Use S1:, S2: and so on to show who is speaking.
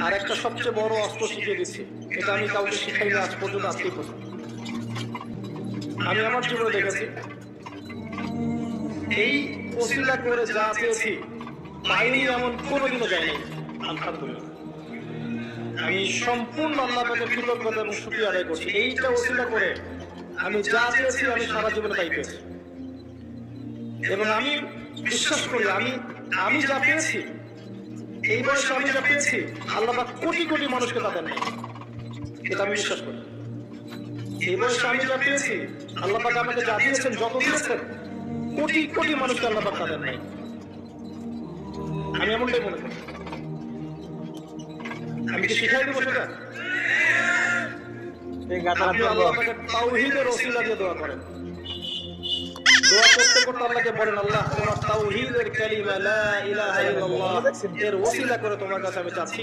S1: আর একটা সবচেয়ে বড় অস্ত্র শিখিয়ে দিচ্ছি, এটা আমি কাউকে শিখাইনি আজ পর্যন্ত, আজকেই প্রথম। আমি আমার জীবনে দেখেছি এই ওসিলা করে যা চেয়েছি পাইনি এমন কোনোদিনও যায়নি, আলহামদুলিল্লাহ। আমি সম্পূর্ণ আল্লাহ পাকের কৃতজ্ঞতা এবং শুকরিয়া আদায় করছি। এইটা ওসিলা করে আমি যা চেয়েছি আমি সারা জীবনে তাই পেয়েছি। এবং আমি বিশ্বাস করি আমি যা পেয়েছি, এই বয়সে আমি যা পেয়েছি, আল্লাহ পাক কোটি কোটি মানুষকে তা দেন নাই, এটা আমি বিশ্বাস করি। এই বয়সে আমি যা পেয়েছি, আল্লাহ পাক আমাকে যা দিয়েছেন, যত দিয়েছেন, কোটি কোটি মানুষকে আল্লাহ পাক তা দেন নাই। আমি এমনটাই মনে করি। আমি কি শিখাই দেবো সেটা? আপনি আল্লাহ পাকের তাওহীদের ওসিলা দিয়ে দোয়া করেন। দোয়া করতে করতে আল্লাহকে বলেন, আল্লাহ তোমার তাওহীদের কালিমা লা ইলাহা ইল্লাল্লাহ এর ওসিলা করে তোমার কাছে আমি চাচ্ছি